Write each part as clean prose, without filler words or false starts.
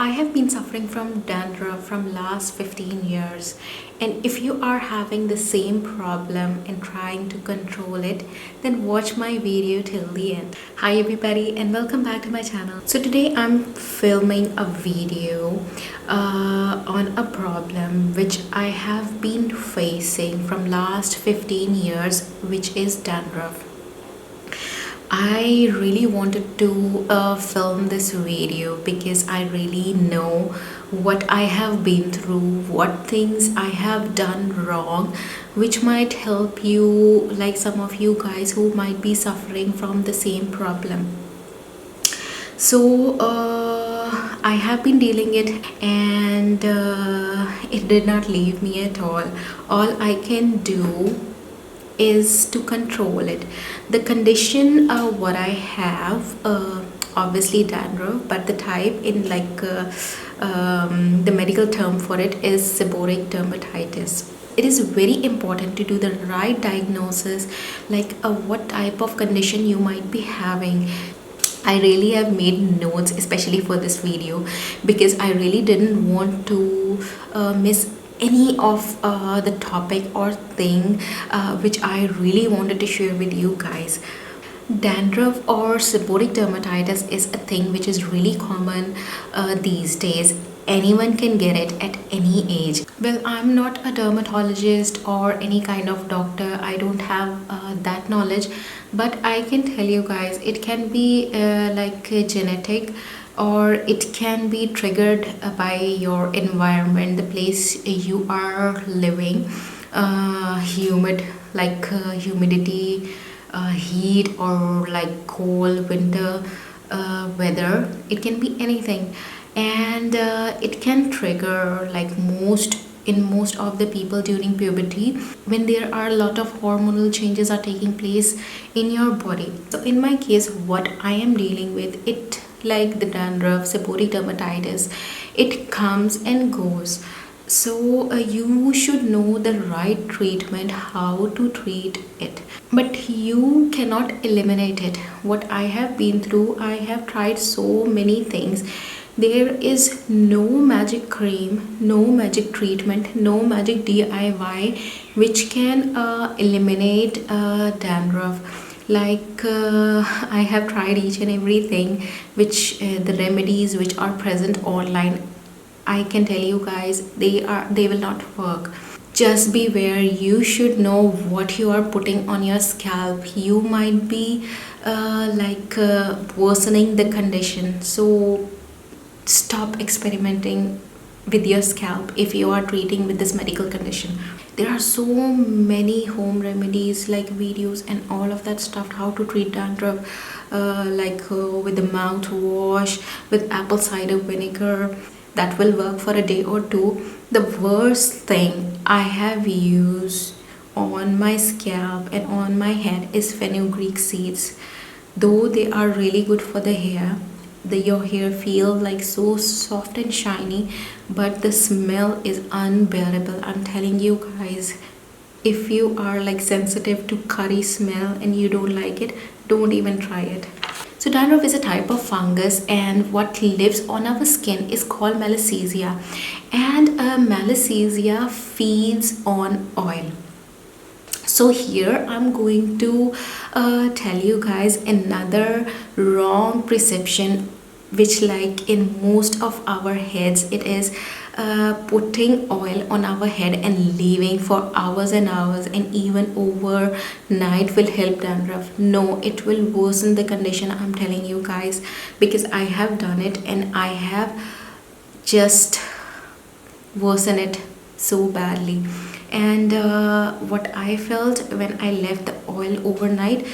I have been suffering from dandruff from last 15 years, and if you are having the same problem and trying to control it, then watch my video till the end. Hi everybody and welcome back to my channel. So today I'm filming a video on a problem which I have been facing from last 15 years, which is dandruff. I really wanted to film this video because I really know what I have been through, what things I have done wrong, which might help you, like some of you guys who might be suffering from the same problem. So I have been dealing it, and it did not leave me at all. All I can do is to control it. The condition what I have, obviously dandruff, but the type in the medical term for it is seborrheic dermatitis. It is very important to do the right diagnosis, like what type of condition you might be having. I really have made notes especially for this video because I really didn't want to miss any of the topic or thing which I really wanted to share with you guys. Dandruff or seborrheic dermatitis is a thing which is really common these days. Anyone can get it at any age. Well, I'm not a dermatologist or any kind of doctor. I don't have that knowledge, but I can tell you guys it can be genetic, or it can be triggered by your environment, the place you are living, humid, humidity, heat, or like cold winter weather. It can be anything, and it can trigger like most of the people during puberty, when there are a lot of hormonal changes are taking place in your body. So in my case, what I am dealing with, it like the dandruff, seborrheic dermatitis, it comes and goes. So you should know the right treatment, how to treat it, but you cannot eliminate it. What I have been through, I have tried so many things. There is no magic cream, no magic treatment, no magic DIY which can eliminate dandruff. I have tried each and everything which the remedies which are present online. I can tell you guys, they will not work. Just beware. You should know what you are putting on your scalp. You might be worsening the condition. So stop experimenting with your scalp if you are treating with this medical condition. There are so many home remedies, like videos and all of that stuff, how to treat dandruff, with the mouthwash, with apple cider vinegar. That will work for a day or two. The worst thing I have used on my scalp and on my head is Fenugreek Seeds. Though they are really good for the hair, your hair feel like so soft and shiny, but the smell is unbearable. I'm telling you guys, if you are like sensitive to curry smell and you don't like it, don't even try it. So dandruff is a type of fungus, and what lives on our skin is called malassezia, and malassezia feeds on oil. So here I'm going to tell you guys another wrong perception, which like in most of our heads, it is putting oil on our head and leaving for hours and hours and even overnight will help dandruff. No, it will worsen the condition. I'm telling you guys, because I have done it and I have just worsened it so badly. And what I felt when I left the oil overnight,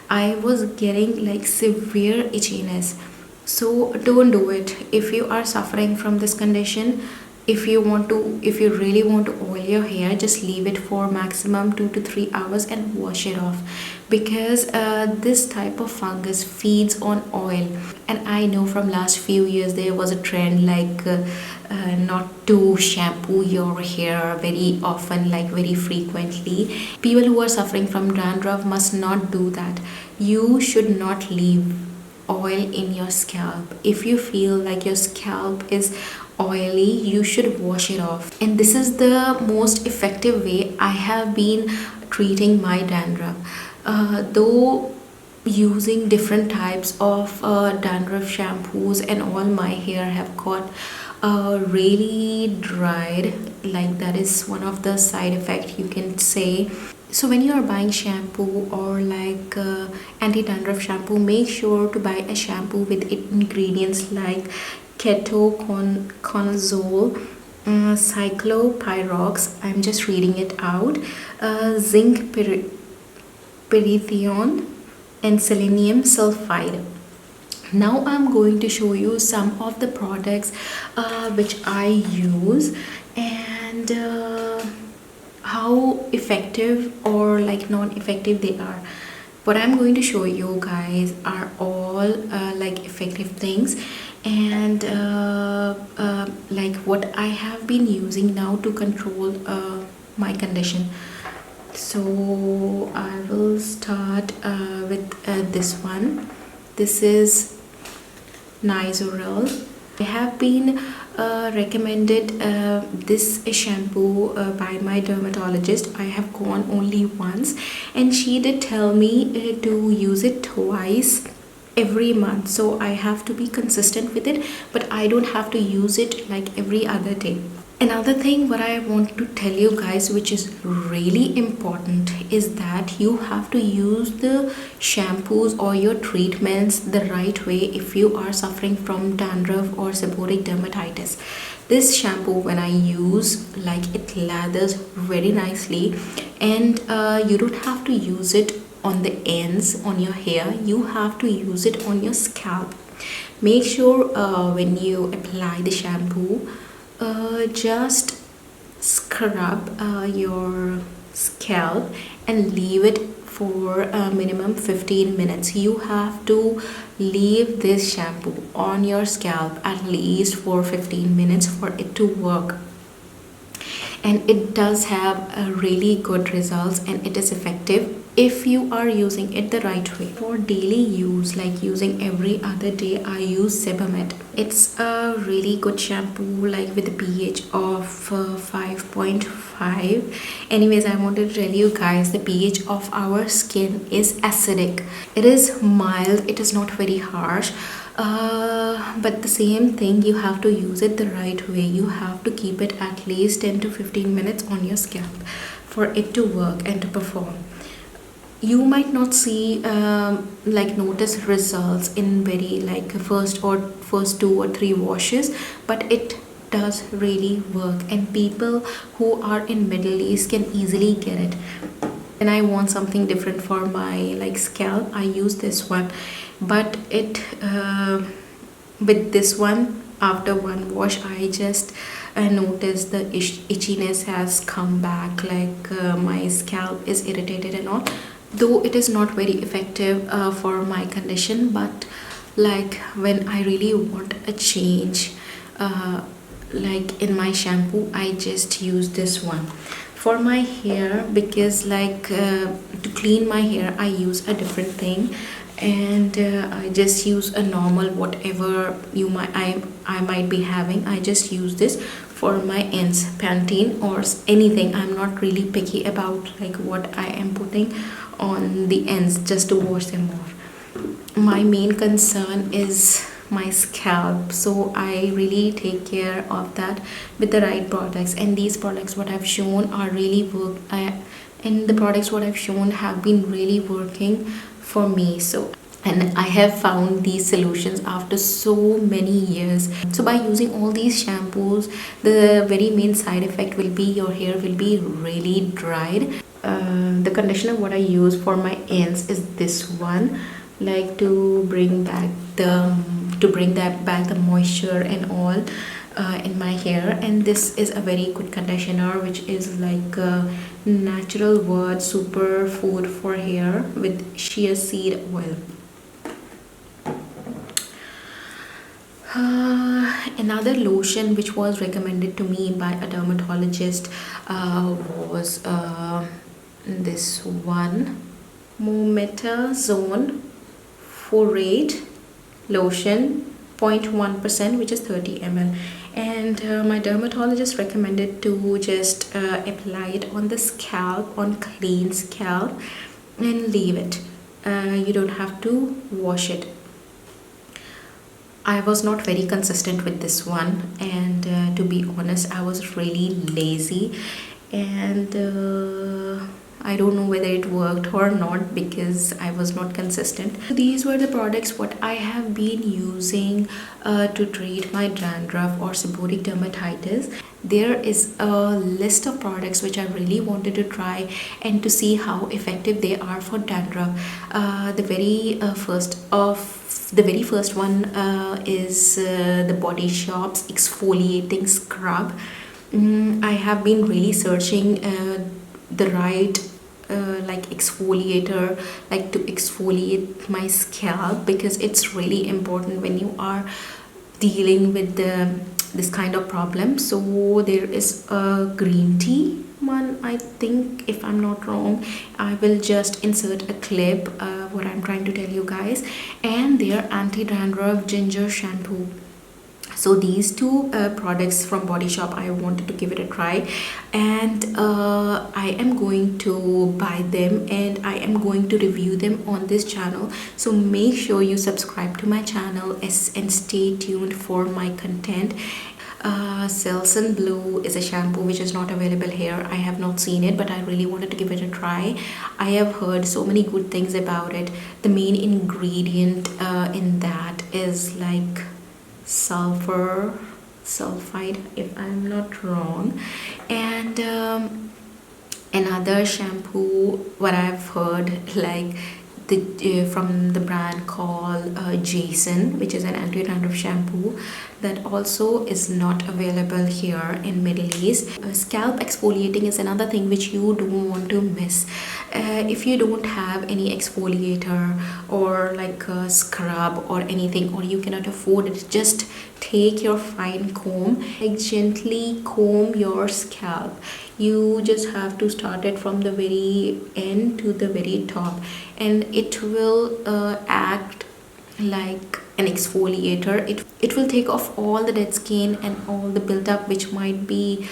I was getting like severe itchiness. So don't do it. If you are suffering from this condition, if you really want to oil your hair, just leave it for maximum 2 to 3 hours and wash it off, because this type of fungus feeds on oil. And I know from last few years there was a trend not to shampoo your hair very often, like very frequently. People who are suffering from dandruff must not do that. You should not leave oil in your scalp. If you feel like your scalp is oily, you should wash it off. And this is the most effective way I have been treating my dandruff. Though using different types of dandruff shampoos and all, my hair have got really dried. Like, that is one of the side effect you can say. So when you are buying shampoo or like anti-dandruff shampoo, make sure to buy a shampoo with ingredients like ketoconazole, cyclopyrox, I'm just reading it out, zinc pyrithione, and selenium sulfide. Now I'm going to show you some of the products which I use, and how effective or like non-effective they are. What I'm going to show you guys are all like effective things, and like what I have been using now to control my condition. So I will start with this one. This is Nizoral. I have been recommended this shampoo by my dermatologist. I have gone only once, and she did tell me to use it twice every month. So I have to be consistent with it, but I don't have to use it like every other day. Another thing what I want to tell you guys, which is really important, is that you have to use the shampoos or your treatments the right way if you are suffering from dandruff or seborrheic dermatitis. This shampoo, when I use, like, it lathers very nicely, and you don't have to use it on the ends on your hair. You have to use it on your scalp. Make sure when you apply the shampoo, just scrub your scalp and leave it for minimum 15 minutes. You have to leave this shampoo on your scalp at least for 15 minutes for it to work. And it does have really good results, and it is effective if you are using it the right way. For daily use, like using every other day, I use Seborrheic. It's a really good shampoo, like with a pH of 5.5. Anyways, I wanted to tell you guys, the pH of our skin is acidic. It is mild, it is not very harsh. But the same thing, you have to use it the right way. You have to keep it at least 10 to 15 minutes on your scalp for it to work and to perform. You might not see like notice results in very like first 2 or 3 washes, but it does really work, and people who are in Middle East can easily get it. And I want something different for my like scalp, I use this one. But it with this one, after one wash, I just noticed the itchiness has come back, like my scalp is irritated and all. Though it is not very effective for my condition, but like when I really want a change, like in my shampoo, I just use this one. For my hair, because like to clean my hair, I use a different thing, and I just use a normal whatever I might be having. I just use this for my ends, Pantene or anything. I'm not really picky about like what I am putting on the ends, just to wash them off. My main concern is my scalp, so I really take care of that with the right products. And these products what I've shown are really and the products what I've shown have been really working for me. So, and I have found these solutions after so many years. So by using all these shampoos, the very main side effect will be your hair will be really dried. The conditioner what I use for my ends is this one, like to bring back the moisture and all in my hair. And this is a very good conditioner, which is like a natural word superfood for hair with chia seed oil. Another lotion which was recommended to me by a dermatologist was this one, mometasone 48. lotion 0.1%, which is 30 ml. And my dermatologist recommended to just apply it on the scalp, on clean scalp, and leave it. You don't have to wash it. I was not very consistent with this one, and to be honest, I was really lazy, and I don't know whether it worked or not because I was not consistent. These were the products what I have been using to treat my dandruff or seborrheic dermatitis. There is a list of products which I really wanted to try and to see how effective they are for dandruff. The very first one is the Body Shop's exfoliating scrub. I have been really searching the right like exfoliator, like to exfoliate my scalp, because it's really important when you are dealing with this kind of problem. So there is a green tea one, I think, if I'm not wrong. I will just insert a clip what I'm trying to tell you guys. And their anti-dandruff ginger shampoo. So these two products from Body Shop, I wanted to give it a try, and I am going to buy them and I am going to review them on this channel. So make sure you subscribe to my channel and stay tuned for my content. Selsun Blue is a shampoo which is not available here. I have not seen it, but I really wanted to give it a try. I have heard so many good things about it. The main ingredient in that is like sulfide, if I'm not wrong. And another shampoo what I've heard, like from the brand called Jason, which is an anti-dandruff shampoo that also is not available here in Middle East. Scalp exfoliating is another thing which you don't want to miss. If you don't have any exfoliator or like a scrub or anything, or you cannot afford it, just take your fine comb, like gently comb your scalp. You just have to start it from the very end to the very top, and it will act like an exfoliator. It will take off all the dead skin and all the buildup which might be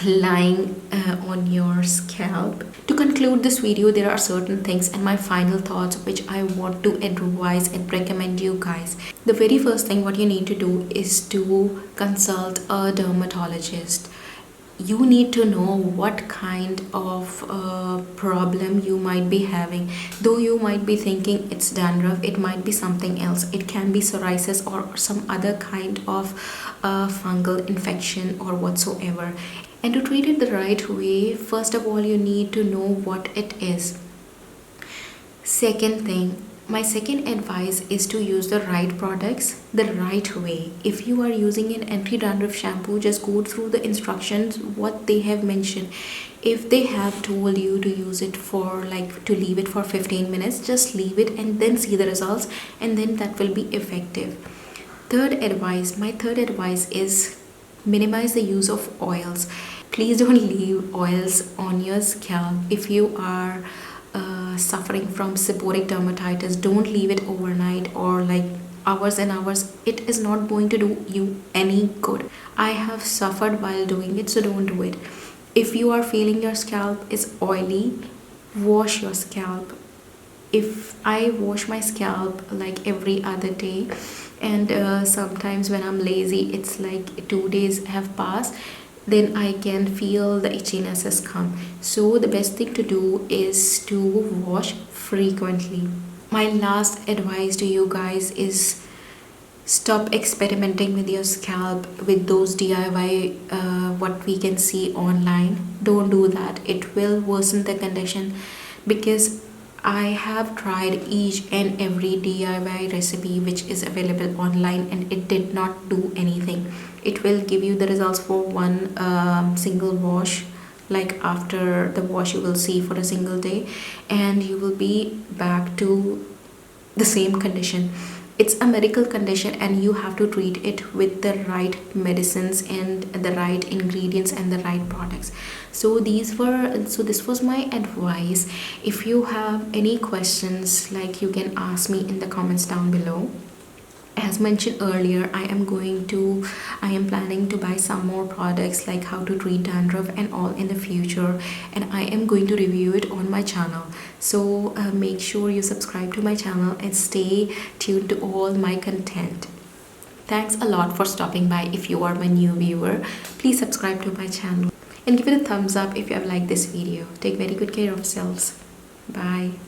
lying on your scalp. To conclude this video, there are certain things and my final thoughts which I want to advise and recommend you guys. The very first thing what you need to do is to consult a dermatologist. You need to know what kind of problem you might be having. Though you might be thinking it's dandruff, it might be something else. It can be psoriasis or some other kind of fungal infection or whatsoever. And to treat it the right way, first of all, you need to know what it is. Second thing, my second advice is to use the right products the right way. If you are using an anti-dandruff shampoo, just go through the instructions, what they have mentioned. If they have told you to use it for to leave it for 15 minutes, just leave it and then see the results, and then that will be effective. My third advice is minimize the use of oils. Please don't leave oils on your scalp. If you are suffering from seborrheic dermatitis, don't leave it overnight or like hours and hours. It is not going to do you any good. I have suffered while doing it, so don't do it. If you are feeling your scalp is oily, wash your scalp. If I wash my scalp like every other day, and sometimes when I'm lazy, it's like 2 days have passed, then I can feel the itchiness has come. So the best thing to do is to wash frequently. My last advice to you guys is stop experimenting with your scalp with those DIY what we can see online. Don't do that. It will worsen the condition, because I have tried each and every DIY recipe which is available online and it did not do anything. It will give you the results for one single wash. Like after the wash you will see for a single day and you will be back to the same condition. it's a medical condition and you have to treat it with the right medicines and the right ingredients and the right products. So this was my advice. If you have any questions, like, you can ask me in the comments down below. As mentioned earlier, I am planning to buy some more products, like how to treat dandruff and all, in the future, and I am going to review it on my channel. So make sure you subscribe to my channel and stay tuned to all my content. Thanks a lot for stopping by. If you are my new viewer, please subscribe to my channel and give it a thumbs up if you have liked this video. Take very good care of yourselves. Bye.